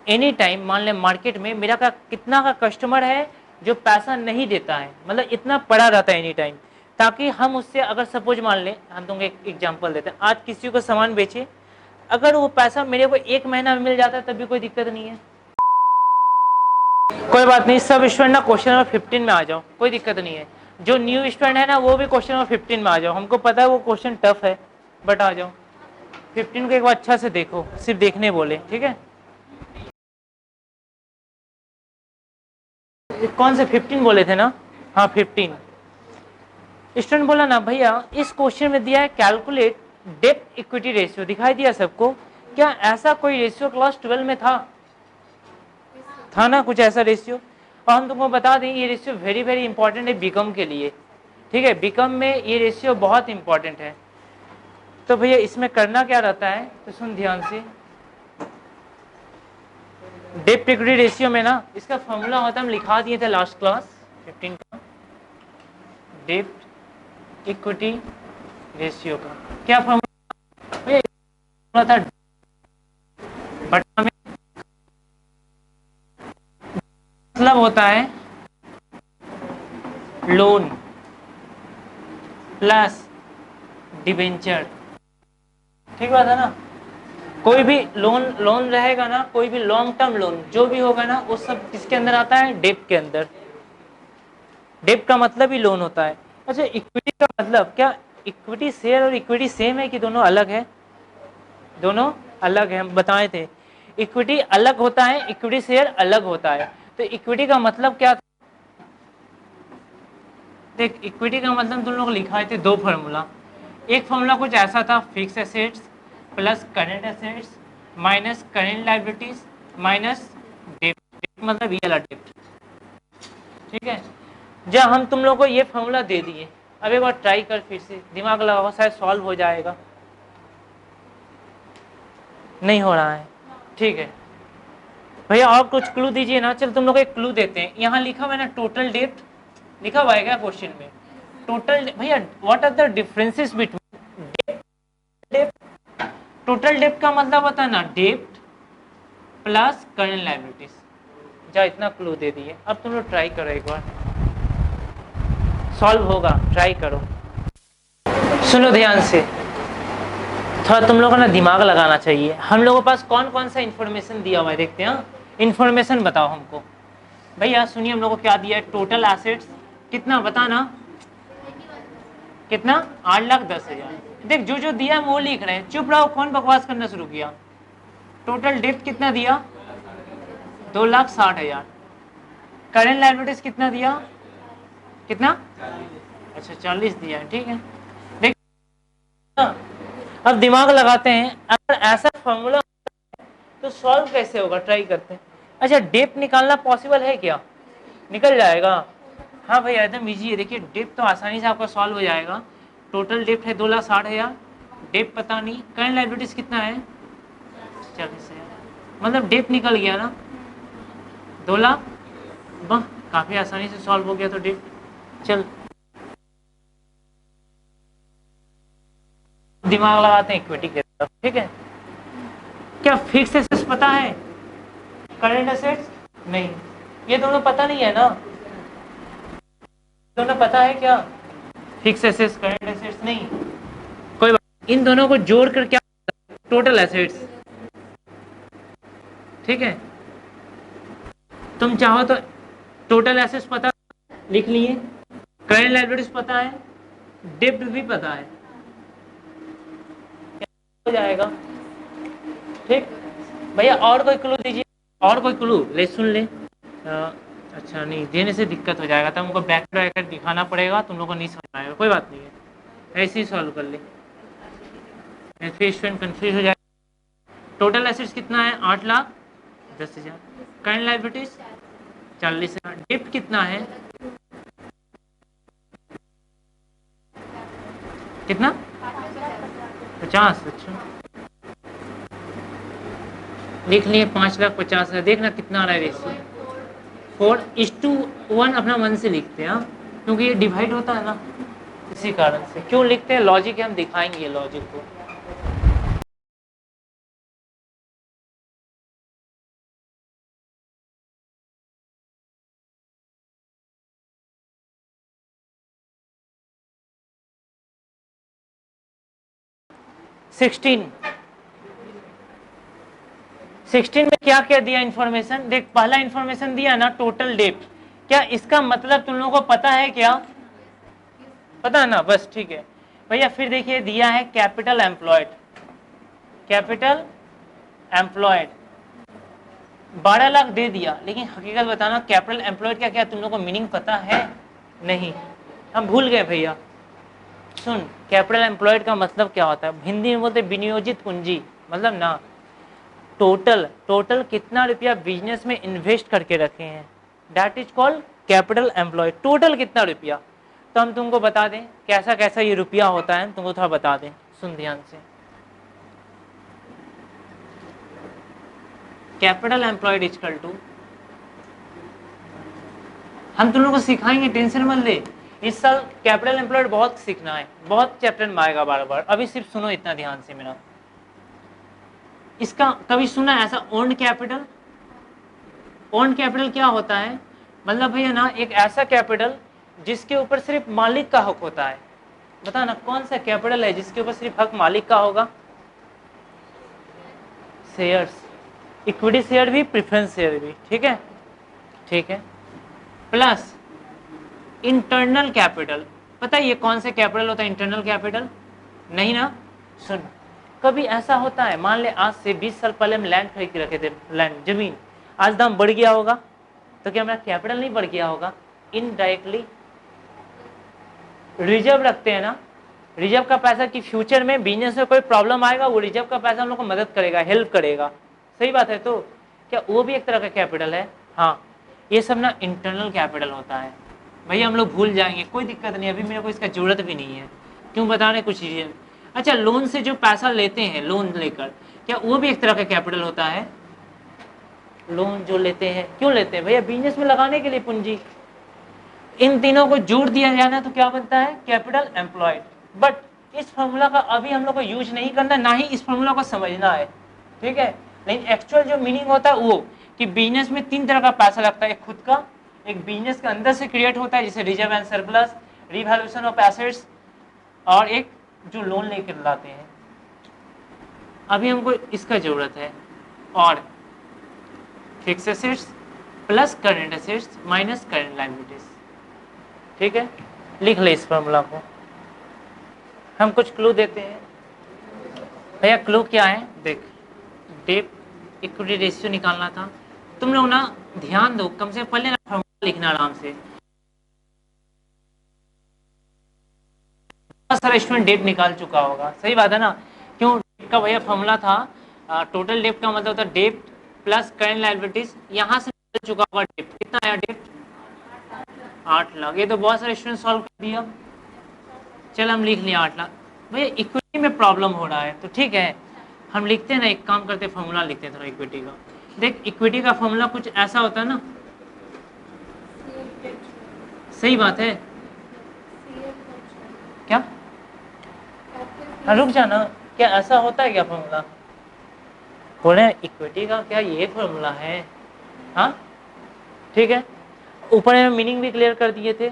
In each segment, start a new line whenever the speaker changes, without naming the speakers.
Any time मान लें market में मेरा का कितना का कस्टमर है जो पैसा नहीं देता है, मतलब इतना पड़ा रहता है एनी टाइम, ताकि हम उससे अगर सपोज मान लें, हम तुमको एक एग्जांपल देते हैं, आज किसी को सामान बेचे, अगर वो पैसा मेरे को 1 महीना में मिल जाता है तब भी कोई दिक्कत नहीं है, कोई बात नहीं। सब स्टूडेंट ना क्वेश्चन नंबर 15 में आ जाओ, कोई दिक्कत नहीं है। जो न्यू स्टूडेंट है ना वो भी क्वेश्चन नंबर 15 में आ जाओ, हमको पता है वो क्वेश्चन टफ है, बट आ जाओ 15 को एक बार अच्छा से देखो, सिर्फ देखने बोले, ठीक है। कौन से 15 बोले थे ना? हाँ 15। स्टूडेंट बोला ना भैया इस क्वेश्चन में दिया है कैलकुलेट डेब्ट इक्विटी रेशियो, दिखाई दिया सबको? क्या ऐसा कोई रेशियो क्लास 12 में था ना कुछ ऐसा रेशियो? और हम तुमको बता दें ये रेशियो वेरी वेरी इंपॉर्टेंट है बीकॉम के लिए, ठीक है। बीकॉम में ये रेशियो बहुत इंपॉर्टेंट है। तो भैया इसमें करना क्या रहता है, तो सुन ध्यान से। डेब्ट इक्विटी रेशियो में ना इसका फॉर्मूला होता है, हम लिखा दिए थे लास्ट क्लास 15 का, डेब्ट इक्विटी रेशियो का क्या फॉर्मूला था? बटा में मतलब होता है लोन प्लस डिबेंचर, ठीक बात है ना। कोई भी लोन रहेगा ना, कोई भी लॉन्ग टर्म लोन जो भी होगा ना, वो सब किसके अंदर आता है? डेब्ट के अंदर। डेब्ट का मतलब ही लोन होता है। अच्छा इक्विटी का मतलब क्या? इक्विटी शेयर और इक्विटी सेम है कि दोनों अलग है? दोनों अलग है, हम बताए थे। इक्विटी अलग होता है, इक्विटी शेयर अलग होता है। तो इक्विटी का मतलब क्या? देख इक्विटी का मतलब तुम लोग लिखाए थे 2 फार्मूला। एक फार्मूला कुछ ऐसा था, fix assets plus current assets minus current liabilities minus डेब्ट, मतलब ये वाला डेब्ट, ठीक है। जब हम तुम लोग को ये फार्मूला दे दिए, अब एक बार ट्राई कर, फिर से दिमाग लगाओ, शायद सॉल्व हो जाएगा। नहीं हो रहा है, ठीक है भैया और कुछ क्लू दीजिए ना। चल तुम लोग एक क्लू देते हैं, यहाँ लिखा हुआ है ना टोटल डेब्ट, लिखा हुआ है क्या क्वेश्चन में? टोटल भैया what are the differences between डेब्ट? टोटल डेब्ट का मतलब होता है ना डेब्ट प्लस करंट लायबिलिटीज। जा इतना क्लू दे दिए, अब तुम लोग ट्राई करो, एक बार सॉल्व होगा, ट्राई करो। सुनो ध्यान से, थोड़ा तुम लोगों को ना दिमाग लगाना चाहिए। हम लोगों के पास कौन कौन सा इंफॉर्मेशन दिया हुआ है देखते हैं। इंफॉर्मेशन बताओ हमको भैया, सुनिए हम लोग को क्या दिया है। टोटल एसेट्स कितना बताना, कितना? 8,10,000। देख जो जो दिया हम वो लिख रहे हैं, चुप रहो, कौन बकवास करना शुरू किया। टोटल डेब्ट कितना दिया? 2,60,000। करेंट लायबिलिटीज कितना दिया? कितना? अच्छा 40 दिया है, ठीक है। देख अब दिमाग लगाते हैं, अगर ऐसा फॉर्मूला तो सॉल्व कैसे होगा, ट्राई करते हैं। अच्छा डेब्ट निकालना पॉसिबल है क्या? निकल जाएगा? हाँ भैया एकदम इजी है। देखिए डेब्ट तो आसानी से आपका सॉल्व हो जाएगा। टोटल डेब्ट है 2,60,000, डेब्ट पता नहीं, करंट लायबिलिटीज कितना है? 40,000, मतलब डेब्ट निकल गया ना 2,00,000। वाह काफी आसानी से सॉल्व हो गया। तो डेब्ट चल दिमाग लगाते हैं इक्विटी की तरफ, ठीक है। क्या फिक्स एसेट्स पता है, करंट एसेट्स नहीं? ये दोनों पता नहीं है ना? दोनों पता है क्या? फिक्स एसेट्स करंट एसेट्स नहीं, कोई बात। इन दोनों को जोड़कर क्या? टोटल एसेट्स, ठीक है। तुम चाहो तो टोटल एसेट्स पता लिख लिए, करंट लायबिलिटीज पता है, डेब्ट भी पता है, हो जाएगा, ठीक। भैया और कोई क्लू दीजिए, और कोई क्लू ले, सुन ले। अच्छा नहीं देने से दिक्कत हो जाएगा, तब हमको बैक ट्रैक दिखाना पड़ेगा, तुम लोगों को नहीं समझ आएगा, कोई बात नहीं है, ऐसे ही सॉल्व कर ले, फिर स्टूडेंट कंफ्यूज हो जाएगा। टोटल एसेट्स कितना है? 8,10,000। Current liabilities 40,000। डेब्ट कितना है? कितना? 50। अच्छा लिख लिए 5,50,000। देखना कितना आ रहा है रेशियो, 4:1 अपना मन से लिखते हैं, हाँ क्योंकि ये डिवाइड होता है ना, इसी कारण से। क्यों लिखते हैं, लॉजिक हम दिखाएंगे लॉजिक को। 16 16 में क्या क्या दिया इंफॉर्मेशन, देख पहला इंफॉर्मेशन दिया ना टोटल डेप्ट, क्या इसका मतलब तुम लोगों को पता है क्या, पता है ना, बस ठीक है भैया। फिर देखिए दिया है capital employed, capital employed 12 lakh दे दिया, लेकिन हकीकत बताना कैपिटल एम्प्लॉयड का क्या तुम लोगों को मीनिंग पता है, नहीं, हम भूल गए भैया। सुन, कैपिटल एम्प्लॉयड का मतलब क्या होता है, हिंदी में बोलते विनियोजित पूंजी, मतलब ना टोटल कितना रुपया बिजनेस में इन्वेस्ट करके रखे हैं, that is called capital employed, total कितना रुपया। तो हम तुमको बता दें कैसा कैसा ये रुपया होता है, तुमको थोड़ा बता दें, सुन ध्यान से। कैपिटल एम्प्लॉयड इक्वल टू, हम तुम लोग को सिखाएंगे, टेंशन मत ले, इस साल कैपिटल एम्प्लॉयड बहुत सीखना है, बहुत चैप्टर में आएगा बार बार, अभी सिर्फ सुनो इतना ध्यान से मेरा। इसका कभी सुना ऐसा ओन्ड कैपिटल, ओन्ड कैपिटल क्या होता है, मतलब भैया ना एक ऐसा कैपिटल जिसके ऊपर सिर्फ मालिक का हक होता है, बता ना कौन सा कैपिटल है जिसके ऊपर सिर्फ हक मालिक का होगा, शेयर्स, इक्विटी शेयर भी प्रेफरेंस शेयर भी, ठीक है, ठीक है, प्लस इंटरनल कैपिटल, पता है ये कौन सा कैपिटल होता है इंटरनल कैपिटल, नहीं ना, सुन, कभी ऐसा होता है मान ले आज से 20 साल पहले हम लैंड खरीद के रखे थे, लैंड जमीन, आज दाम बढ़ गया होगा, तो क्या हमारा कैपिटल नहीं बढ़ गया होगा, इनडायरेक्टली रिजर्व रखते हैं ना, रिजर्व का पैसा कि फ्यूचर में बिजनेस में कोई प्रॉब्लम आएगा, वो रिजर्व का पैसा हम लोग को मदद करेगा, हेल्प करेगा, सही बात है, तो क्या वो भी एक तरह का कैपिटल है, हाँ, ये सब ना इंटरनल कैपिटल होता है भैया, हम लोग भूल जाएंगे, कोई दिक्कत नहीं, अभी मेरे को इसका जरूरत भी नहीं है, क्यों बता रहे कुछ चीजें। अच्छा, लोन से जो पैसा लेते हैं, लोन लेकर, क्या वो भी एक तरह का कैपिटल होता है, लोन जो लेते हैं, क्यों लेते हैं भैया, बिजनेस में लगाने के लिए पूंजी, इन तीनों को जोड़ दिया जाना तो क्या बनता है, कैपिटल एम्प्लॉयड। बट इस फॉर्मूला का अभी हम लोग को यूज नहीं करना, ना ही इस फॉर्मूला को समझना है, ठीक है, लेकिन एक्चुअल जो मीनिंग होता है वो कि बिजनेस में 3 तरह का पैसा लगता है, एक खुद का, एक बिजनेस के अंदर से क्रिएट होता है जैसे reserve and surplus, revaluation of assets, और एक जो लोन लेकर लाते हैं, अभी हमको इसका जरूरत है, और fix assets plus current assets minus current liabilities, ठीक है, लिख ले इस फॉर्मूला को। हम कुछ क्लू देते हैं भैया, क्लू क्या है, देख, डेट इक्विटी रेशियो निकालना था, तुम लोग ना ध्यान दो, कम से पहले ना फॉर्मूला लिखना आराम से, बहुत सारा स्टूडेंट डेट निकाल चुका होगा, सही बात है ना, क्यों, डेट का भैया फॉर्मूला था, टोटल डेट का मतलब होता है डेट प्लस करंट लायबिलिटीज, यहाँ से निकल चुका होगा डेट, कितना आया डेट 8 लाख, ये तो बहुत सारे स्टूडेंट सॉल्व कर दिया, चल हम लिख लिया 8 लाख, भैया इक्विटी में प्रॉब्लम हो रहा है, तो ठीक है हम लिखते हैं ना, एक काम करते, फॉर्मूला लिखते हैं थोड़ा इक्विटी का, देख इक्विटी का फॉर्मूला कुछ ऐसा होता है ना, सही बात है, क्या, हाँ रुक जाना, क्या ऐसा होता है क्या फॉर्मूला, बोले इक्विटी का क्या ये फॉर्मूला है, हाँ ठीक है, ऊपर में मीनिंग भी क्लियर कर दिए थे,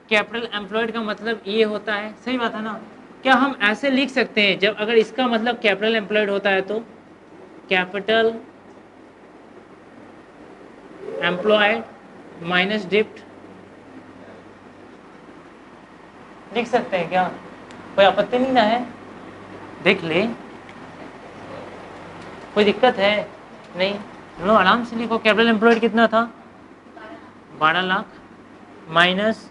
कैपिटल एम्प्लॉयड का मतलब ये होता है, सही बात है ना, क्या हम ऐसे लिख सकते हैं, जब अगर इसका मतलब कैपिटल एम्प्लॉयड होता है तो कैपिटल एम्प्लॉयड माइनस डेप्ट, लिख सकते हैं क्या, कोई आपत्ति नहीं ना है, देख ले, कोई दिक्कत है नहीं, लो आराम से लिखो, कैपिटल एम्प्लॉयड कितना था 12 लाख माइनस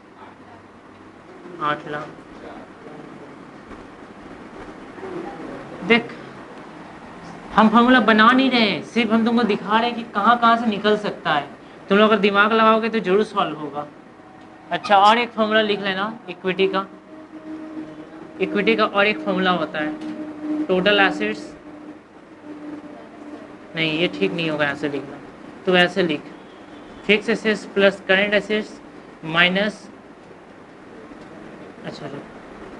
8 लाख, देख हम फॉर्मूला बना नहीं रहे हैं, सिर्फ हम तुमको दिखा रहे हैं कि कहाँ कहाँ से निकल सकता है, तुम लोग अगर दिमाग लगाओगे तो जरूर सॉल्व होगा। अच्छा, और एक फॉर्मूला लिख लेना इक्विटी का, इक्विटी का और एक फॉर्मूला होता है टोटल एसेट्स, नहीं ये ठीक नहीं होगा ऐसे लिखना, तो ऐसे लिख, fix assets plus current assets minus, अच्छा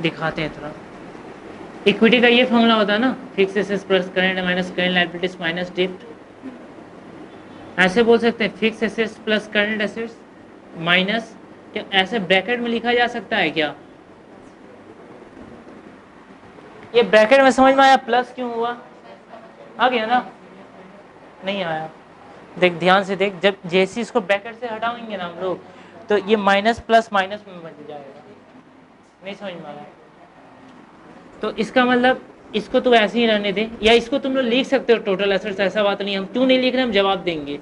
दिखाते हैं थोड़ा, इक्विटी का ये फॉर्मूला होता है ना, fix assets plus current minus current liabilities minus डेब्ट, ऐसे बोल सकते हैं fix assets plus current assets minus, क्या ऐसे ब्रैकेट में लिखा जा सकता है क्या, ये ब्रैकेट में समझ में आया प्लस क्यों हुआ? आ गया ना? नहीं आया? देख ध्यान से देख, जब जैसे इसको ब्रैकेट से हटाएंगे ना हम लोग, तो ये माइनस प्लस माइनस में बन जाएगा। नहीं समझ में आया? तो इसका मतलब इसको तो ऐसे ही रहने दे, या इसको तुम लोग लिख सकते हो टोटल एसेट्स, ऐसा बात नहीं। हम क्यों नहीं लिख रहे, हम जवाब देंगे।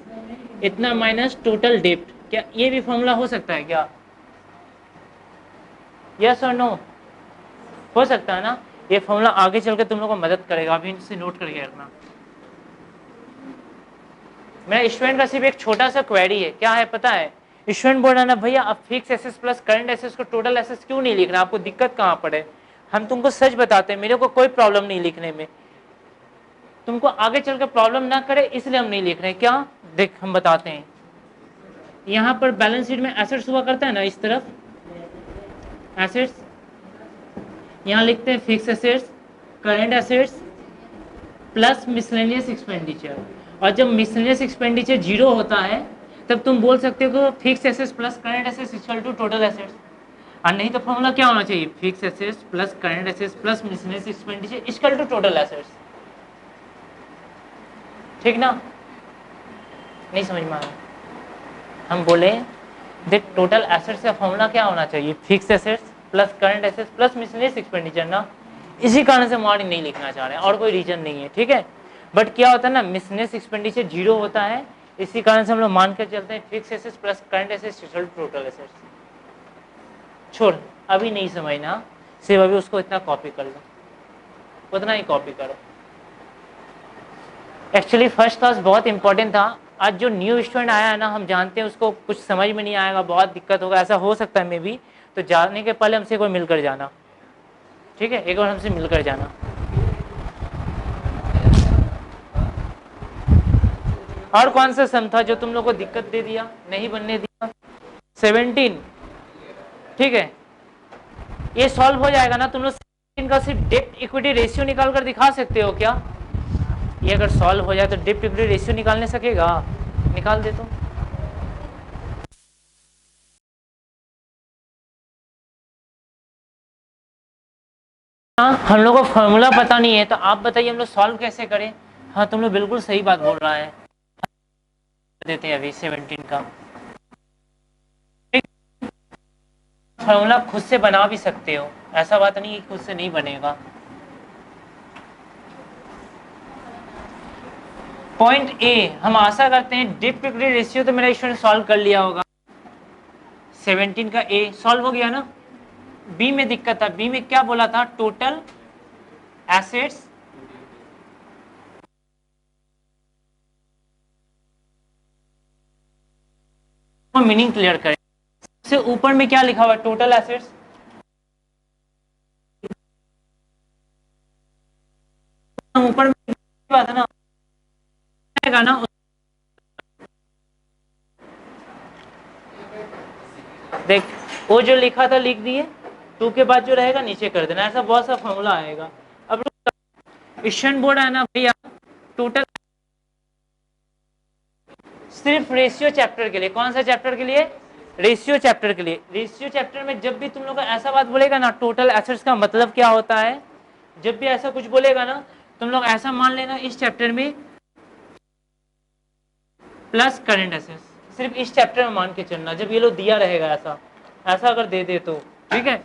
इतना माइनस टोटल डेब्ट, क्या ये भी फॉर्मूला हो सकता है क्या? यस और नो? हो सकता है ना? ये फॉर्मूला आगे चल के तुम लोग को मदद करेगा, अभी इनसे नोट करके रखना। मेरा स्टूडेंट का सिर्फ एक छोटा सा क्वेरी है, क्या है पता है? स्टूडेंट बोल रहा है ना भैया अब fix assets plus current assets को टोटल एसेट्स क्यों नहीं लिख रहा, आपको दिक्कत कहाँ पड़े? हम तुमको सच बताते हैं, मेरे को कोई प्रॉब्लम नहीं लिखने में, तुमको आगे चल के प्रॉब्लम ना करे इसलिए हम नहीं लिख रहे। क्या? देख हम बताते हैं। यहाँ पर बैलेंस शीट में एसेट्स हुआ करता है ना, इस तरफ एसेट्स, यहाँ लिखते हैं fix assets, current assets plus miscellaneous expenditure. और जब मिसलेनियस एक्सपेंडिचर जीरो होता है तब तुम बोल सकते हो कि fix assets plus current assets equal to total assets. और नहीं तो फॉर्मूला क्या होना चाहिए? Fix assets plus current assets plus miscellaneous expenditure equal to total assets. ठीक ना? नहीं समझ में आया? हम बोले देख टोटल एसेट्स का फॉर्मूला क्या होना चाहिए? Fix assets plus current assets plus miscellaneous expenditure ना। इसी कारण से हमारी नहीं लिखना चाह रहे हैं, और कोई रीजन नहीं है। ठीक है, बट क्या होता है ना, मिसलेनियस एक्सपेंडिचर जीरो होता है, इसी कारण से हम लोग मान कर चलते हैं fix assets plus current assets equal to total assets. छोड़, अभी नहीं समझना, सिर्फ अभी उसको इतना कॉपी कर लो, उतना ही कॉपी करो। एक्चुअली फर्स्ट क्लास बहुत इंपॉर्टेंट था। आज जो न्यू स्टूडेंट आया है ना, हम जानते हैं उसको कुछ समझ में नहीं आएगा, बहुत दिक्कत होगा, ऐसा हो सकता है मे बी। तो जाने के पहले हमसे कोई मिलकर जाना, ठीक है? एक बार हमसे मिलकर जाना। और कौन सा सम था जो तुम लोग को दिक्कत दे दिया, नहीं बनने दिया? 17। ठीक है, ये सॉल्व हो जाएगा ना? तुम लोग 17 का सिर्फ डेब्ट इक्विटी रेशियो निकाल कर दिखा सकते हो क्या? ये अगर सॉल्व हो जाए तो डेब्ट इक्विटी रेशियो निकालने सकेगा? निकाल दे तो। हाँ, हम लोग को फॉर्मूला पता नहीं है, तो आप बताइए हम लोग सॉल्व कैसे करें? हाँ तुम लोग बिल्कुल सही बात बोल रहा है, देते हैं अभी 17 का फॉर्मूला खुद से बना भी सकते हो, ऐसा बात नहीं कि खुद से नहीं बनेगा। पॉइंट ए, हम आशा करते हैं डेब्ट इक्विटी रेशियो तो मेरा स्टूडेंट सॉल्व कर लिया होगा। 17 का ए सॉल्व हो गया ना? बी में दिक्कत था, बी में क्या बोला था? टोटल एसेट्स मीनिंग क्लियर करें। से ऊपर में क्या लिखा हुआ है? Total assets. ऊपर में बात है ना, देख वो जो लिखा था लिख दिए, टू के बाद जो रहेगा नीचे कर देना, ऐसा बहुत सा फॉर्मूला आएगा। अब क्वेश्चन बोर्ड है ना भैया, टोटल सिर्फ रेशियो चैप्टर के लिए। कौन सा चैप्टर के लिए? रेशियो चैप्टर के लिए। रेशियो चैप्टर में जब भी तुम लोग ऐसा बात बोलेगा ना, टोटल एसेट्स का मतलब क्या होता है, जब भी ऐसा कुछ बोलेगा ना, तुम लोग ऐसा मान लेना इस चैप्टर में प्लस करंट एसेट्स, सिर्फ इस चैप्टर में मान के चलना, जब ये लोग दिया रहेगा ऐसा, ऐसा अगर दे दे तो ठीक है।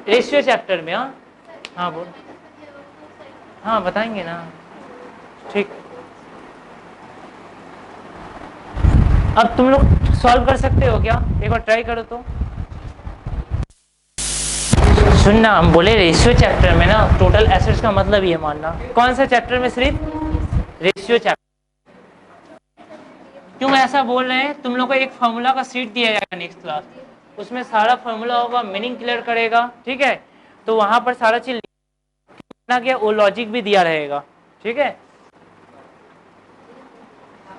रेशियो चैप्टर में। हाँ हाँ बोल, हाँ बताएंगे ना, ठीक। अब तुम लोग सॉल्व कर सकते हो क्या? एक बार ट्राई करो तो। सुनना, हम बोले रेशियो चैप्टर में ना टोटल एसेट्स का मतलब ये मानना। कौन सा चैप्टर में? सिर्फ रेशियो चैप्टर। क्यों ऐसा बोल रहे हैं? तुम लोग को एक फॉर्मूला का सीट दिया जाएगा नेक्स्ट क्लास, उसमें सारा फॉर्मूला होगा, मीनिंग क्लियर करेगा, ठीक है? तो वहां पर सारा चीज लिखना गया, वो लॉजिक भी दिया रहेगा, ठीक है?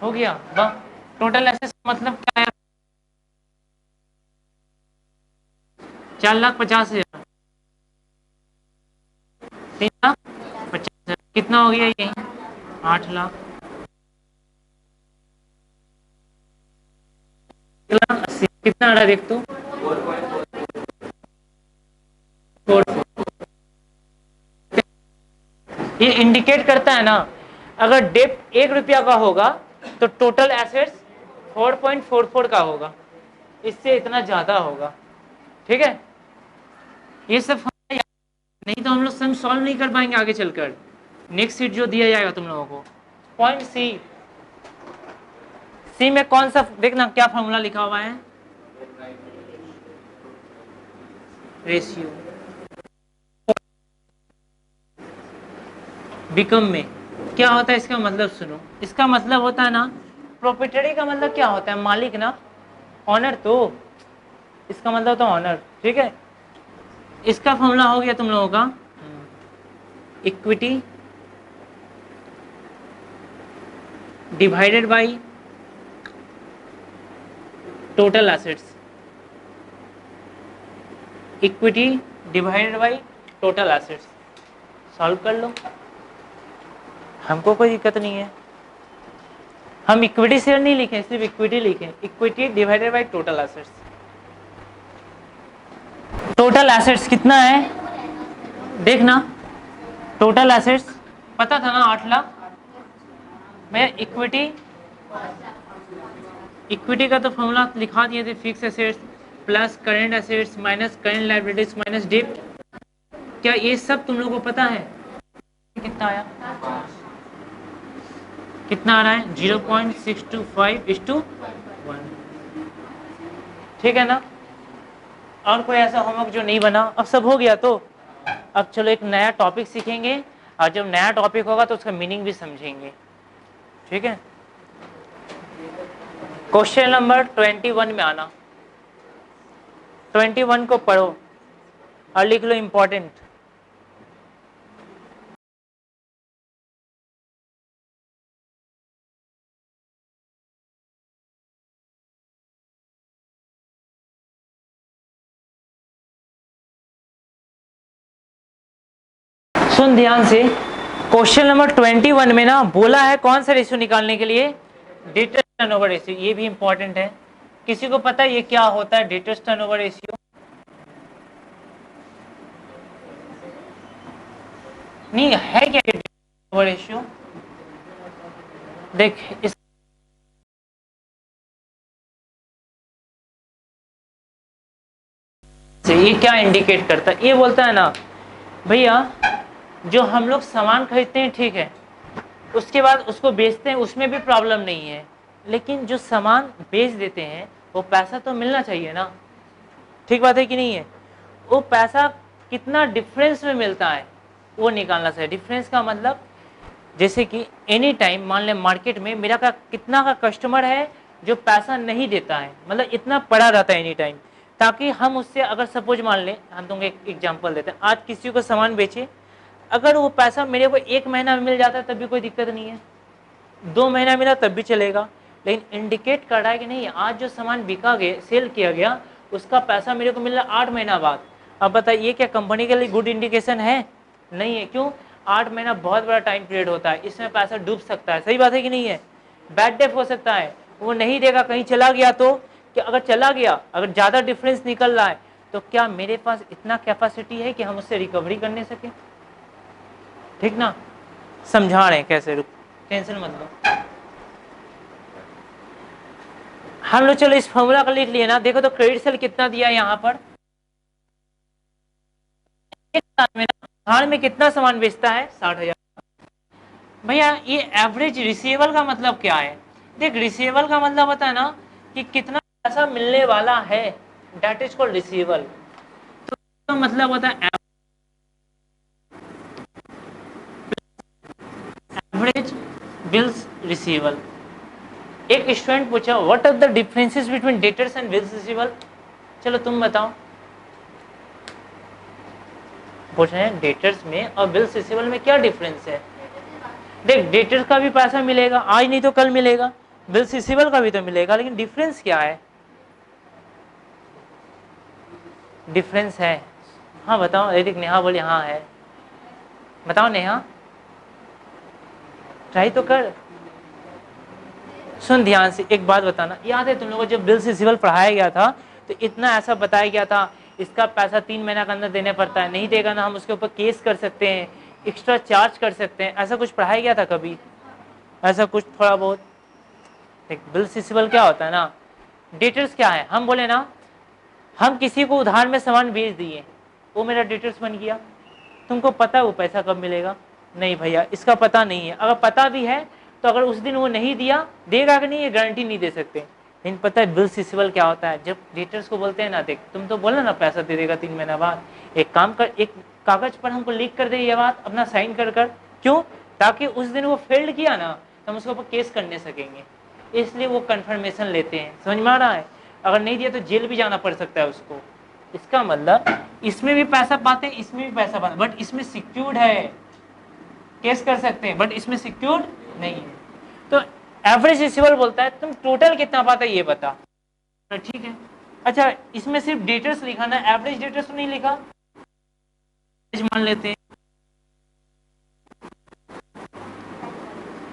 हो गया वाह। टोटल एसेट्स का मतलब क्या है? 4,50,000, 3,50,000, कितना हो गया ये? 8,00,000, 1,80,000, कितना आ रहा है देख तो? इंडिकेट करता है ना, अगर डेप्ट 1 रुपया का होगा तो टोटल एसेट्स 4.44 का होगा, इससे इतना ज्यादा होगा। ठीक है, ये सब नहीं तो हम लोग सम सॉल्व नहीं कर पाएंगे आगे चलकर। नेक्स्ट सीट जो दिया जाएगा तुम लोगों को, पॉइंट सी में कौन सा, देखना क्या फॉर्मूला लिखा हुआ है, रेशियो। बिकम में क्या होता है, इसका मतलब सुनो, इसका मतलब होता है ना, प्रोप्राइटरी का मतलब क्या होता है, मालिक ना, ऑनर, तो इसका मतलब होता है ऑनर। ठीक है, इसका फॉर्मूला हो गया तुम लोगों का, equity divided by total assets, equity divided by total assets. Solve कर लो, हमको कोई दिक्कत नहीं है। हम इक्विटी शेयर नहीं लिखें, सिर्फ इक्विटी लिखें, equity divided by total assets. Total assets कितना है देखना, टोटल एसेट्स पता था ना 8 लाख। मैं इक्विटी का तो फॉर्मूला लिखा दिए थे, fix assets plus current assets minus current liabilities minus डेब्ट। क्या ये सब तुम लोगों को पता है? कितना आया, कितना आ रहा है, 0.625:1। ठीक है ना, और कोई ऐसा होमवर्क जो नहीं बना? अब सब हो गया तो अब चलो एक नया टॉपिक सीखेंगे, और जब नया टॉपिक होगा तो उसका मीनिंग भी समझेंगे। ठीक है, क्वेश्चन नंबर 21 में आना, 21 को पढ़ो और लिख लो इंपॉर्टेंट। सुन ध्यान से, क्वेश्चन नंबर 21 में ना बोला है कौन सा रेशियो निकालने के लिए, डेटर्स टर्नओवर रेशियो। ये भी इंपॉर्टेंट है, किसी को पता है ये क्या होता है डेटर्स टर्नओवर रेशियो? नहीं है क्या टर्नओवर रेशियो? देख इस ये क्या इंडिकेट करता है, ये बोलता है ना भैया, जो हम लोग सामान खरीदते हैं ठीक है, उसके बाद उसको बेचते हैं, उसमें भी प्रॉब्लम नहीं है, लेकिन जो सामान बेच देते हैं वो पैसा तो मिलना चाहिए ना। ठीक बात है कि नहीं है? वो पैसा कितना डिफरेंस में मिलता है वो निकालना चाहिए। डिफरेंस का मतलब जैसे कि एनी टाइम मान लें मार्केट में मेरा का कितना का कस्टमर है जो पैसा नहीं देता है, मतलब इतना पड़ा रहता है एनी टाइम, ताकि हम उससे अगर सपोज मान लें, हम तुमको एक एग्जांपल देते हैं, आज किसी को सामान बेचे, अगर वो पैसा मेरे को 1 महीना में मिल जाता है तब भी कोई दिक्कत नहीं है, 2 महीना मिला तब भी चलेगा, लेकिन इंडिकेट कर रहा है कि नहीं आज जो सामान बिका गया, सेल किया गया, उसका पैसा मेरे को मिल रहा 8 महीना बाद। अब बताइए क्या कंपनी के लिए गुड इंडिकेशन है? नहीं है। क्यों? 8 महीना बहुत बड़ा टाइम पीरियड होता है, इसमें पैसा डूब सकता है। सही बात है कि नहीं है? बैड डेट हो सकता है, वो नहीं देगा, कहीं चला गया तो क्या? अगर चला गया, अगर ज़्यादा डिफरेंस निकल रहा है तो क्या मेरे पास इतना कैपेसिटी है कि हम उससे रिकवरी करने सकें? ठीक ना, समझा रहे हैं कैसे, रुक टेंशन मत लो। हम लोग चलो इस फॉर्मूला का लिख लिए ना। देखो तो क्रेडिट सेल कितना दिया है यहाँ पर, हाल में कितना सामान बेचता है? 60,000। भैया ये एवरेज रिसीवेबल का मतलब क्या है? देख रिसीवेबल का मतलब होता है ना कि कितना पैसा मिलने वाला है, डेट इज कॉल्ड रिसीवेबल। तो मतलब होता है एवरेज बिल्स रिसीवेबल। एक स्टूडेंट पूछा what are the differences between debtors and bills receivable. चलो तुम बताओ। पूछ रहे हैं डेटर्स में और बिल्स रिसीवेबल में क्या डिफरेंस है। देख डेटर्स का भी पैसा मिलेगा, आज नहीं तो कल मिलेगा, बिल्स रिसीवेबल का भी तो मिलेगा, लेकिन डिफरेंस क्या है? डिफरेंस है, हाँ बताओ। देख नेहा बोली हाँ है, बताओ नेहा, ट्राई तो कर। सुन ध्यान से, एक बात बताना, याद है तुम लोगों को जब बिल्स रिसीवेबल पढ़ाया गया था तो इतना ऐसा बताया गया था इसका पैसा 3 महीना के अंदर देने पड़ता है, नहीं देगा ना हम उसके ऊपर केस कर सकते हैं एक्स्ट्रा चार्ज कर सकते हैं, ऐसा कुछ पढ़ाया गया था कभी? ऐसा कुछ थोड़ा बहुत? देख बिल्स रिसीवेबल क्या होता है ना, डेटर्स क्या है, हम बोले ना हम किसी को उधार में सामान बेच दिए, वो मेरा डेटर्स बन गया। तुमको पता है वो पैसा कब मिलेगा? नहीं भैया, इसका पता नहीं है। अगर पता भी है तो अगर उस दिन वो नहीं दिया, देगा कि नहीं ये गारंटी नहीं दे सकते। लेकिन पता है बिल्स रिसीवेबल क्या होता है? जब डेटर्स को बोलते हैं ना, देख तुम तो बोला ना पैसा दे देगा 3 महीना बाद, एक काम कर, एक कागज पर हमको लिख कर दे ये बात, अपना साइन कर कर। क्यों? ताकि उस दिन वो फेल्ड किया ना तो हम उसके ऊपर केस करने सकेंगे, इसलिए वो कंफर्मेशन लेते हैं। समझ में आ रहा है? अगर नहीं दिया तो जेल भी जाना पड़ सकता है उसको। इसका मतलब इसमें भी पैसा पाते हैं, इसमें भी पैसा पाते, बट इसमें सिक्योर्ड है, केस कर सकते हैं, बट इसमें सिक्योर्ड नहीं है। तो एवरेज रिसीवेबल बोलता है तुम टोटल कितना पाते ये बता, तो ठीक है। अच्छा इसमें सिर्फ डेटर्स लिखा ना, एवरेज डेटर्स तो नहीं लिखा, मान लेते हैं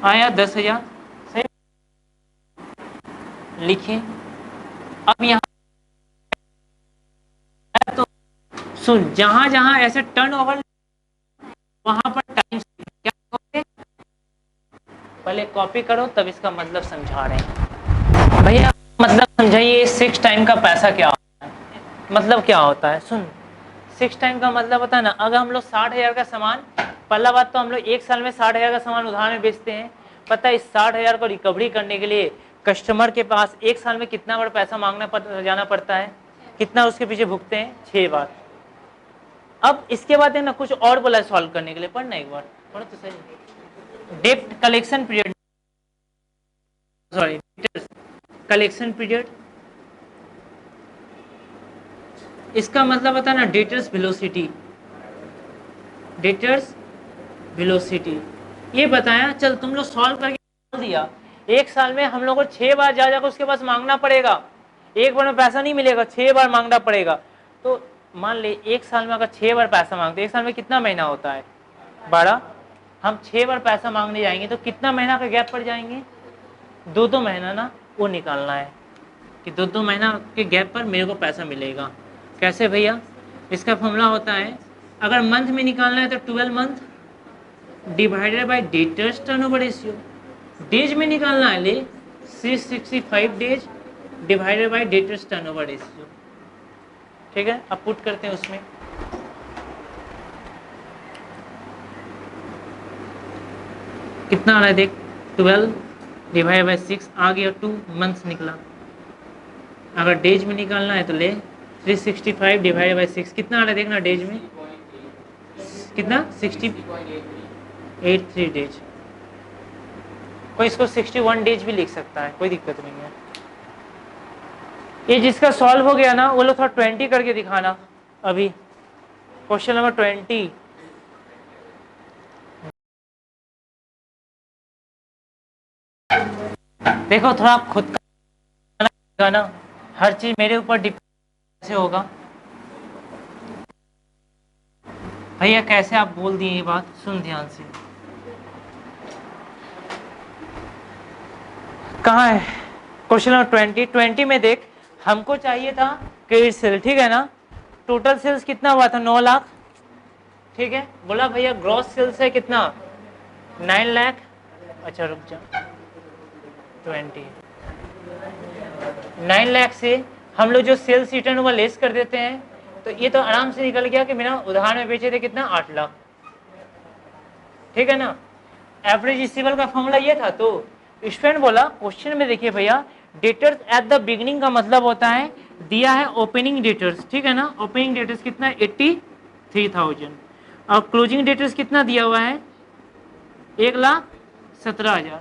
आया 10,000, सही लिखे। अब यहाँ तो सुन, जहां जहां ऐसे टर्नओवर वहां पर टाइम क्या करोगे, पहले कॉपी करो तब इसका मतलब समझा रहे हैं भैया। मतलब समझाइए 6 टाइम का पैसा क्या होता है, मतलब क्या होता है? सुन 6 टाइम का मतलब होता है ना, अगर हम लोग 60,000 का सामान, पहला बात तो हम लोग 1 साल में 60,000 का सामान उधार में बेचते हैं। पता है इस 60,000 को रिकवरी करने के लिए कस्टमर के पास 1 साल में कितना बार पैसा जाना पड़ता है, कितना उसके पीछे भुगते हैं? 6 बार। अब इसके बाद है ना कुछ और बोला है सॉल्व करने के लिए, पढ़ना एक बार, पढ़ो तो सही। Debt collection period, sorry collection period, इसका मतलब होता है ना डेटर्स वेलोसिटी, डेटर्स वेलोसिटी। ये बताया, चल तुम लोग सॉल्व करके दिया, 1 साल में हम लोग को 6 बार जा जाकर उसके पास मांगना पड़ेगा, एक बार में पैसा नहीं मिलेगा, 6 बार मांगना पड़ेगा। तो मान ले 1 साल में अगर 6 बार पैसा मांगते, 1 साल में कितना महीना होता है? 12। हम 6 बार पैसा मांगने जाएंगे तो कितना महीना का गैप पड़ जाएंगे? 2-2 महीना ना, वो निकालना है कि 2-2 महीना के गैप पर मेरे को पैसा मिलेगा। कैसे भैया? इसका फॉर्मूला होता है, अगर मंथ में निकालना है तो 12 month divided by debtors turnover ratio, days में निकालना है ले 365 days divided by debtors turnover ratio. ठीक है, अब पुट करते हैं उसमें। कितना आ रहा है देख, 12 डिवाइड बाय 6 आ गया, 2 मंथ्स निकला। अगर डेज में निकालना है तो ले 365 डिवाइड बाय 6, कितना आ रहा है देखना डेज में, कितना 83 डेज। कोई इसको 61 डेज भी लिख सकता है, कोई दिक्कत नहीं है। ये जिसका सॉल्व हो गया ना वो लोग थोड़ा 20 करके दिखाना। अभी क्वेश्चन नंबर 20, देखो थोड़ा खुद का ना, हर चीज मेरे ऊपर डिपेंड कैसे होगा भैया, कैसे आप बोल दिए ये बात, सुन ध्यान से। कहाँ है क्वेश्चन नंबर 20 में देख, हमको चाहिए था क्रेडिट सेल, ठीक है ना। टोटल सेल्स कितना हुआ था? 9 लाख, ठीक है। बोला भैया ग्रॉस सेल्स है कितना? 9 लाख। अच्छा रुक जा, 20 9 लाख से हम लोग जो सेल्स रिटर्न हुआ लेस कर देते हैं, तो ये तो आराम से निकल गया कि मेरा उधार में बेचे थे कितना? 8 लाख, ठीक है ना। एवरेज रिसीवेबल का फॉर्मूला ये था। तो स्टूडेंट बोला क्वेश्चन में देखिए भैया, डेटर्स एट द बिगिनिंग का मतलब होता है दिया है ओपनिंग डेटर्स, ठीक है ना। ओपनिंग डेटर्स कितना? 83,000। और क्लोजिंग डेटर्स कितना दिया हुआ है? 1,17,000,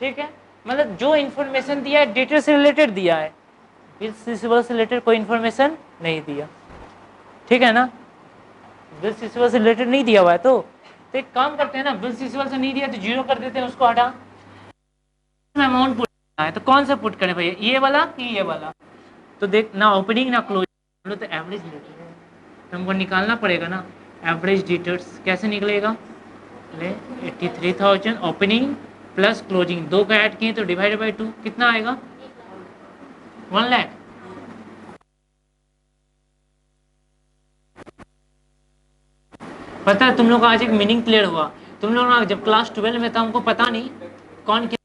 ठीक है। मतलब जो इन्फॉर्मेशन दिया है डेटर से रिलेटेड दिया है, बिल्स रिसीवेबल से रिलेटेड कोई इन्फॉर्मेशन नहीं दिया, ठीक है ना। बिल्स रिसीवेबल से रिलेटेड नहीं दिया हुआ है तो एक काम करते हैं ना, बिल्स रिसीवेबल से नहीं दिया तो 0 कर देते हैं, उसको हटा। अमाउंट पुट करना है तो कौन सा पुट करें भैया, ये वाला कि ये वाला? तो देख ना ओपनिंग ना क्लोजिंग, तो एवरेज डेटर है, तो हमको निकालना पड़ेगा ना एवरेज डेटर्स। कैसे निकलेगा? ले 83,000 ओपनिंग प्लस क्लोजिंग, 2 का ऐड किए तो डिवाइडेड बाई 2, कितना आएगा? 1 लाख। पता है तुम लोग का आज एक मीनिंग क्लियर हुआ। तुम लोग ना जब क्लास 12 में था हमको पता नहीं कौन क्या,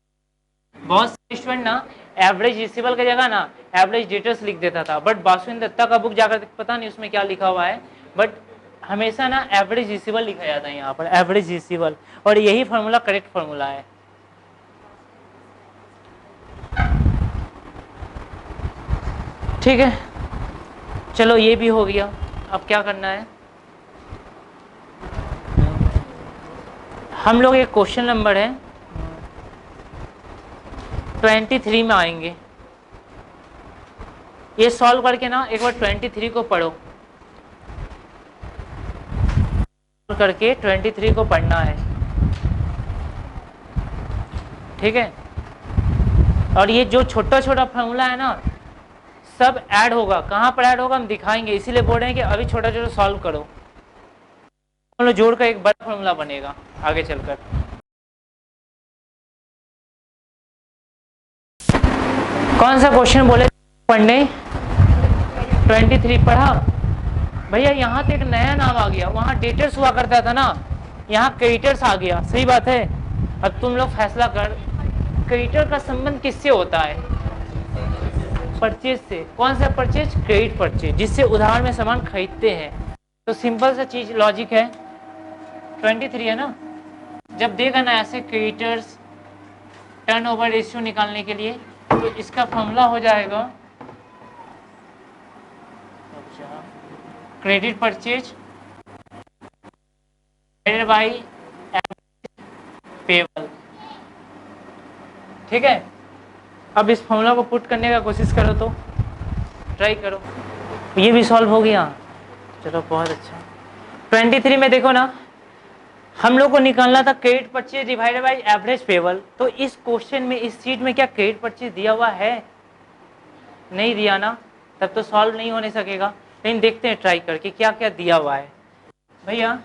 बहुत सारे स्टूडेंट ना एवरेज रिसीवल की जगह ना एवरेज डेटर्स लिख देता था, बट बासुन दत्ता का बुक जाकर पता नहीं उसमें क्या लिखा हुआ है, बट हमेशा ना एवरेज रिसीवल लिखा जाता है यहाँ पर, एवरेज रिसीवल, और यही फार्मूला करेक्ट फार्मूला है। ठीक है, चलो ये भी हो गया। अब क्या करना है, हम लोग एक क्वेश्चन नंबर है 23 में आएंगे। ये सॉल्व करके ना एक बार 23 को पढ़ो, करके 23 को पढ़ना है, ठीक है। और ये जो छोटा छोटा फार्मूला है ना सब ऐड होगा, कहाँ पर ऐड होगा हम दिखाएंगे, इसीलिए बोल रहे हैं कि अभी छोटा छोटा सॉल्व करो, जोड़कर एक बड़ा फार्मूला बनेगा आगे चलकर। कौन सा क्वेश्चन बोले पढ़ने, 23 पढ़ा भैया। यहाँ तो एक नया नाम आ गया, वहाँ डेटर्स हुआ करता था ना, यहाँ क्रेडिटर्स आ गया, सही बात है। अब तुम लोग फैसला कर, क्रेडिटर का संबंध किससे होता है, परचेज से। कौन सा परचेज, क्रेडिट परचेज, जिससे उधार में सामान खरीदते हैं। तो सिंपल सा चीज लॉजिक है, 23 है ना, जब देगा ना ऐसे क्रेडिटर्स टर्नओवर रेशियो निकालने के लिए, तो इसका फॉर्मूला हो जाएगा credit purchase divided by payable, ठीक है। अब इस फॉर्मूला को पुट करने का कोशिश करो, तो ट्राई करो। ये भी सॉल्व हो गया, चलो बहुत अच्छा। 23 में देखो ना, हम लोग को निकालना था credit purchase divided by average payable. तो इस क्वेश्चन में, इस सीट में क्या क्रेडिट परचेज दिया हुआ है, नहीं दिया ना, तब तो सॉल्व नहीं होने सकेगा। लेकिन देखते हैं ट्राई करके क्या क्या दिया हुआ है। भैया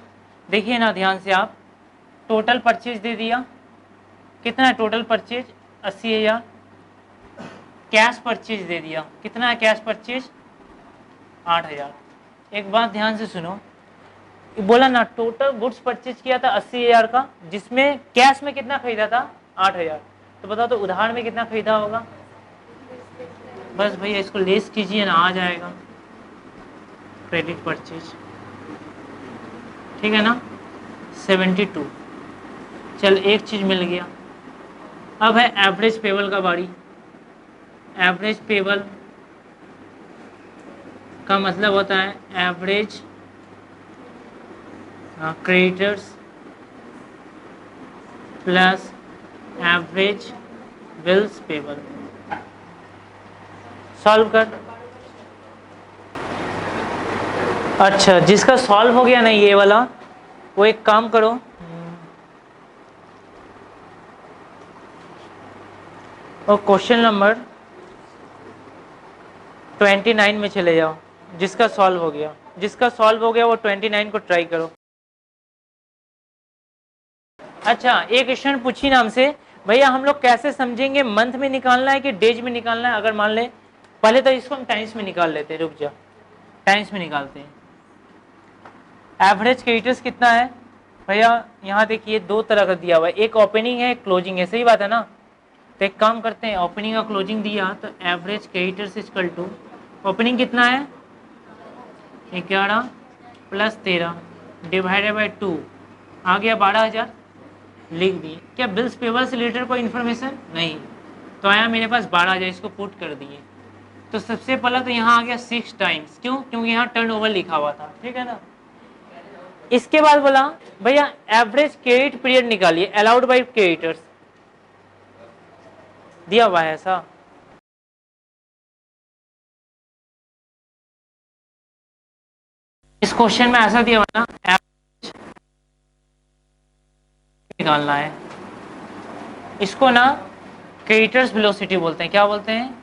देखिए ना ध्यान से आप, टोटल परचेज दे दिया, कितना है टोटल परचेज, 80,000। कैश परचेज दे दिया, कितना है कैश परचेज, 8,000। एक बात ध्यान से सुनो, बोला ना टोटल गुड्स परचेज किया था 80,000 का, जिसमें कैश में कितना खरीदा था, 8,000। तो बताओ तो उधार में कितना खरीदा होगा, बस भैया इसको लेस कीजिए ना, आ जाएगा क्रेडिट परचेज, ठीक है ना, 72। चल एक चीज मिल गया। अब है एवरेज पेबल का बारी। एवरेज पेबल का मतलब होता है average creditors plus average bills payable. Solve कर। अच्छा, जिसका सॉल्व हो गया ना ये वाला, वो एक काम करो, और क्वेश्चन नंबर 29 में चले जाओ। जिसका सॉल्व हो गया, जिसका सॉल्व हो गया वो 29 को ट्राई करो। अच्छा, एक क्वेश्चन पूछी ना हमसे, भैया हम लोग कैसे समझेंगे मंथ में निकालना है कि डेज में निकालना है। अगर मान ले, पहले तो इसको हम टाइम्स में निकाल लेते हैं, रुक जा, टाइम्स में निकालते हैं। एवरेज क्रेडिटर्स कितना है भैया, यहाँ देखिए दो तरह का दिया हुआ है, एक ओपनिंग है एक क्लोजिंग है, सही बात है ना। तो एक काम करते हैं, ओपनिंग और क्लोजिंग दिया, तो average creditors equal to, opening कितना है 11 प्लस 13 डिवाइडेड बाई 2, आ गया 12,000, लिख दिए। क्या बिल्स पेबल से रिलेटेड कोई इन्फॉर्मेशन नहीं, तो आया मेरे पास 12,000, इसको पुट कर दिए। तो सबसे पहला तो यहाँ आ गया 6 टाइम्स, क्यों, क्योंकि यहाँ टर्नओवर लिखा हुआ था, ठीक है ना। इसके बाद बोला भैया एवरेज क्रेडिट पीरियड निकालिए अलाउड बाय क्रेडिटर्स, दिया हुआ है ऐसा। इस क्वेश्चन में ऐसा दिया हुआ ना, एवरेज निकालना है, इसको ना क्रेडिटर्स वेलोसिटी बोलते हैं। क्या बोलते हैं,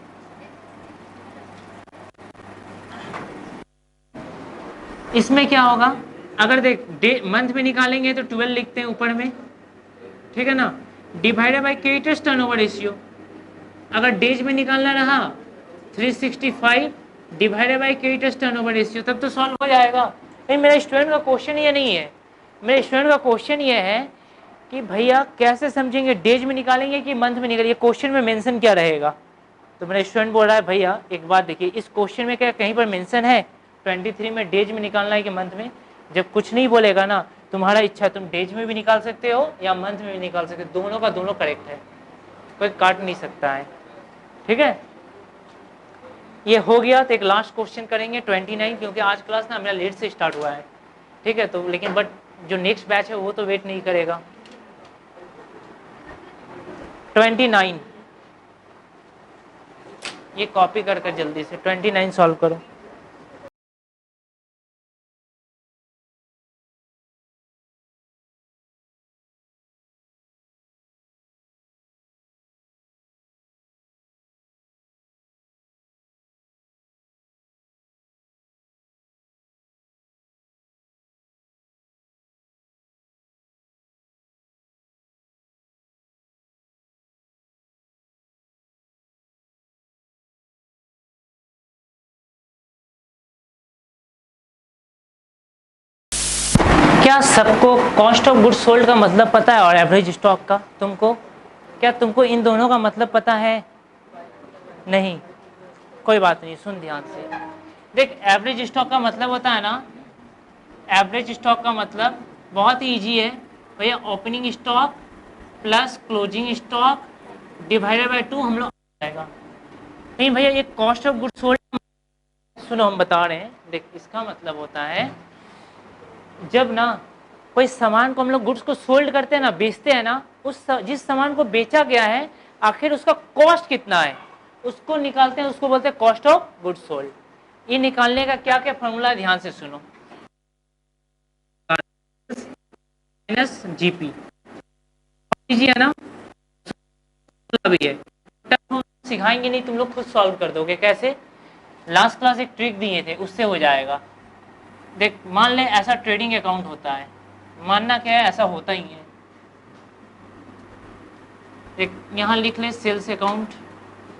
इसमें क्या होगा, अगर देख मंथ में निकालेंगे तो 12 लिखते हैं ऊपर में, ठीक है ना, divided by creditors turnover ratio. अगर डेज में निकालना रहा 365 divided by creditors turnover ratio, तब तो सॉल्व हो जाएगा। नहीं, मेरा स्टूडेंट का क्वेश्चन ये नहीं है, मेरे स्टूडेंट का क्वेश्चन ये है कि भैया कैसे समझेंगे, डेज में निकालेंगे कि मंथ में निकालेंगे, क्वेश्चन में मेंशन क्या रहेगा। तो मेरा स्टूडेंट बोल रहा है भैया एक बात देखिए, इस क्वेश्चन में क्या कहीं पर मेंशन है 23 में डेज में निकालना है कि मंथ में? जब कुछ नहीं बोलेगा ना, तुम्हारा इच्छा, तुम डेज में भी निकाल सकते हो या मंथ में भी निकाल सकते हो, दोनों का दोनों करेक्ट है, कोई काट नहीं सकता है। ठीक है, ये हो गया। तो एक लास्ट क्वेश्चन करेंगे 29, क्योंकि आज क्लास ना मेरा लेट से स्टार्ट हुआ है। ठीक है, तो लेकिन बट जो नेक्स्ट बैच है वो तो वेट नहीं करेगा। 29 ये कॉपी कर कर जल्दी से 29 सॉल्व करो। क्या सबको कॉस्ट ऑफ गुड्स सोल्ड का मतलब पता है और एवरेज स्टॉक का? तुमको क्या तुमको इन दोनों का मतलब पता है? नहीं, कोई बात नहीं, सुन ध्यान से। देख, एवरेज स्टॉक का मतलब होता है ना, एवरेज स्टॉक का मतलब बहुत ही ईजी है भैया, opening stock plus closing stock divided by 2 हम लोग आएगा। नहीं भैया, ये कॉस्ट ऑफ गुड्स सोल्ड, सुनो हम बता रहे हैं। देख, इसका मतलब होता है जब ना कोई सामान को हम लोग गुड्स को सोल्ड करते हैं ना, बेचते हैं ना, उस जिस सामान को बेचा गया है आखिर उसका कॉस्ट कितना है उसको निकालते हैं, उसको बोलते हैं कॉस्ट ऑफ गुड्स सोल्ड। ये निकालने का क्या क्या फॉर्मूला है ध्यान से सुनो। माइनस जीपी है ना, भी है, सिखाएंगे नहीं, तुम लोग खुद सॉल्व कर दोगे। कैसे? लास्ट क्लास एक ट्रिक दिए थे, उससे हो जाएगा। देख, मान ले ऐसा ट्रेडिंग अकाउंट होता है, मानना क्या है ऐसा होता ही है। एक यहाँ लिख ले, sales account,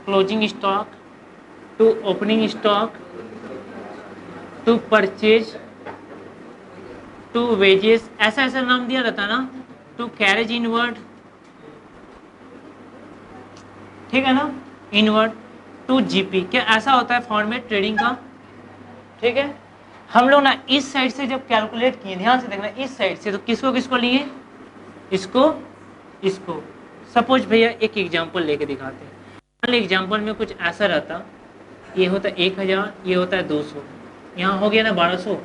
closing stock to opening stock to purchase to wages, ऐसा ऐसा नाम दिया रहता ना, टू कैरेज इनवर्ड, ठीक है ना, इनवर्ड टू जीपी। क्या ऐसा होता है फॉर्मेट ट्रेडिंग का? ठीक है, हम लोग ना इस साइड से जब कैलकुलेट किए, ध्यान से देखना, इस साइड से तो किसको किसको लिए, इसको इसको। सपोज भैया एक एग्जांपल लेके दिखाते हैं। मान लो एग्जांपल में कुछ ऐसा रहता, ये होता है 1000, ये होता है 200, यहाँ हो गया ना 1200।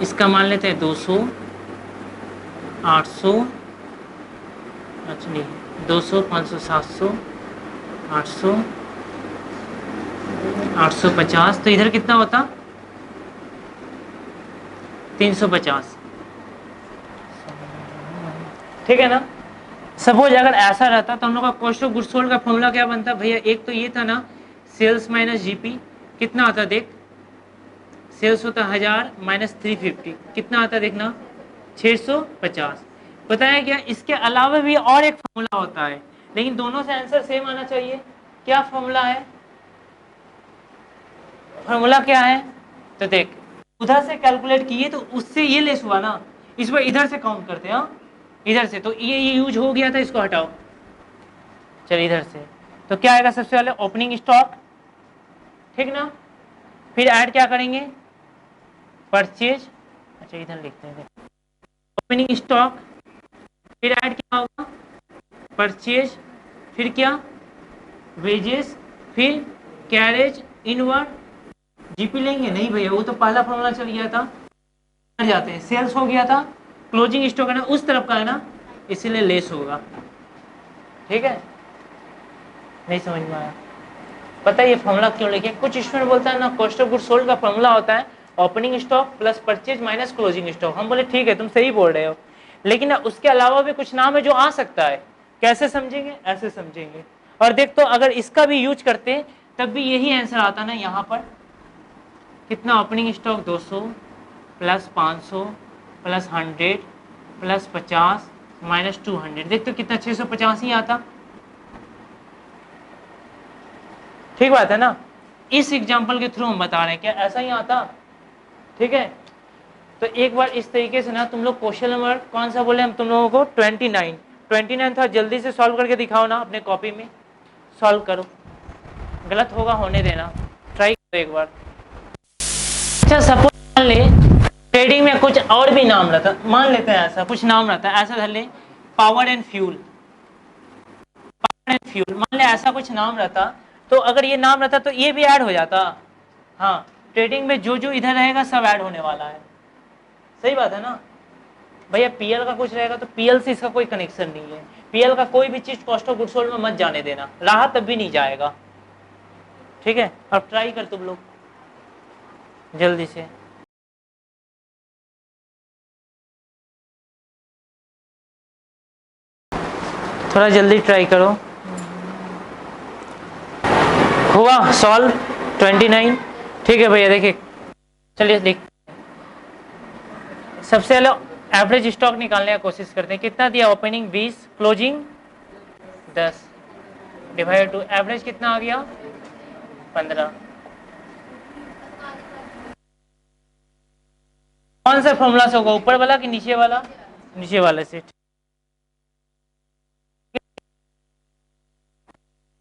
इसका मान लेते हैं 200, 800, अच्छा नहीं 200, 500, 700, 800, 850, तो इधर कितना होता 350। ठीक है ना। सपोज अगर ऐसा रहता तो हम लोग का कॉस्ट ऑफ गुड्स सोल्ड का फॉर्मूला क्या बनता भैया? एक तो ये था ना, सेल्स माइनस जीपी, कितना आता देख, सेल्स होता 1000 माइनस 350, कितना आता देखना 650। पता है क्या, इसके अलावा भी और एक फॉर्मूला होता है, लेकिन दोनों से आंसर सेम आना चाहिए। क्या फॉर्मूला है? फॉर्मूला क्या है? तो देख, उधर से कैलकुलेट किए तो उससे ये लेस हुआ ना, इस बार इधर से काउंट करते हैं। इधर से तो ये यूज हो गया था, इसको हटाओ। चलिए इधर से तो क्या आएगा, सबसे पहले ओपनिंग स्टॉक, ठीक ना, फिर ऐड क्या करेंगे, परचेज, अच्छा इधर लिखते हैं, ओपनिंग स्टॉक, फिर ऐड क्या होगा, परचेज, फिर क्या, वेजेस, फिर कैरेज इनवर्ड, जीपी लेंगे नहीं भैया, वो तो पहला फॉर्मूला चल गया था, जाते हैं, सेल्स हो गया था, क्लोजिंग स्टॉक है ना उस तरफ का है ना, इसीलिए लेस होगा। ठीक है, नहीं समझ में आया? पता है ये फॉर्मूला क्यों लिखे? कुछ स्टूडेंट बोलता है ना, कॉस्ट ऑफ गुड्स सोल्ड का फॉर्मूला होता है opening stock plus purchase minus closing stock. हम बोले ठीक है, तुम सही बोल रहे हो, लेकिन ना उसके अलावा भी कुछ नाम है जो आ सकता है। कैसे समझेंगे? ऐसे समझेंगे। और देख, तो अगर इसका भी यूज करते तब भी यही आंसर आता ना। यहाँ पर कितना, opening stock 200 plus 500 plus 100 plus 50 minus 200, देख तो कितना 650 ही आता। ठीक बात है ना। इस एग्जाम्पल के थ्रू हम बता रहे हैं, क्या ऐसा ही आता? ठीक है, तो एक बार इस तरीके से ना तुम लोग क्वेश्चन नंबर कौन सा बोले हम तुम लोगों को 29 था, जल्दी से सॉल्व करके दिखाओ ना अपने कॉपी में, सॉल्व करो, गलत होगा होने देना, ट्राई करो एक बार। अच्छा सपोज मान ले ट्रेडिंग में कुछ और भी नाम रहता, मान लेते हैं ऐसा कुछ नाम रहता है, ऐसा धर ले पावर एंड फ्यूल, मान ले ऐसा कुछ नाम रहता, तो अगर ये नाम रहता तो ये भी ऐड हो जाता। हाँ, ट्रेडिंग में जो जो इधर रहेगा सब ऐड होने वाला है, सही बात है ना भैया। पीएल का कुछ रहेगा तो पीएल से इसका कोई कनेक्शन नहीं है, पीएल का कोई भी चीज कॉस्ट ऑफ गुड्स सोल्ड में मत जाने देना, रहा तब भी नहीं जाएगा, ठीक है। अब ट्राई कर तुम लोग जल्दी से, थोड़ा जल्दी ट्राई करो। हुआ सॉल्व 29, ठीक है भैया। देखिए चलिए देख, सबसे पहले एवरेज स्टॉक निकालने का कोशिश करते हैं। कितना दिया, opening 20, closing 10, divide two average कितना आ गया 15। कौन सा फॉर्मूला से होगा, ऊपर वाला कि नीचे वाला, नीचे वाले से।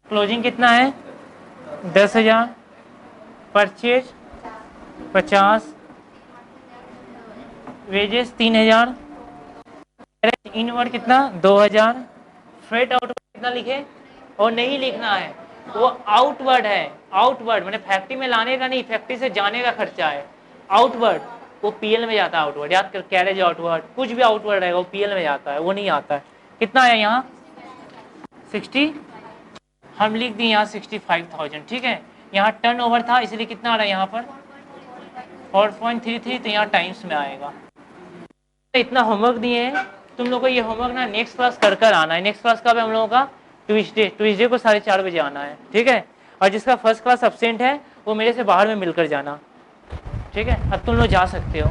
क्लोजिंग कितना है 10,000, परचेज 50, वेजेस 3,000, इनवर्ड कितना 2,000, फ्रेट आउटवर्ड कितना लिखे, और नहीं लिखना है वो आउटवर्ड है, आउटवर्ड मैंने फैक्ट्री में लाने का नहीं, फैक्ट्री से जाने का खर्चा है। आउटवर्ड वो पीएल में जाता है, आउटवर्ड याद कर, कैरेज आउटवर्ड कुछ भी आउटवर्ड रहेगा वो पीएल में जाता है, वो नहीं आता है। कितना है यहाँ 60, हम लिख दिए यहाँ 65,000, ठीक है। यहाँ टर्नओवर था इसलिए कितना आ रहा है यहाँ पर 4.33, तो यहाँ टाइम्स में आएगा। इतना होमवर्क दिए हैं तुम लोग को, ये होमवर्क ना नेक्स्ट क्लास कर आना है। नेक्स्ट क्लास कब है हम लोगों का, ट्यूसडे को 4:30 बजे आना है, ठीक है। और जिसका फर्स्ट क्लास एब्सेंट है वो मेरे से बाहर में मिलकर जाना, ठीक है। अब तुम लोग जा सकते हो।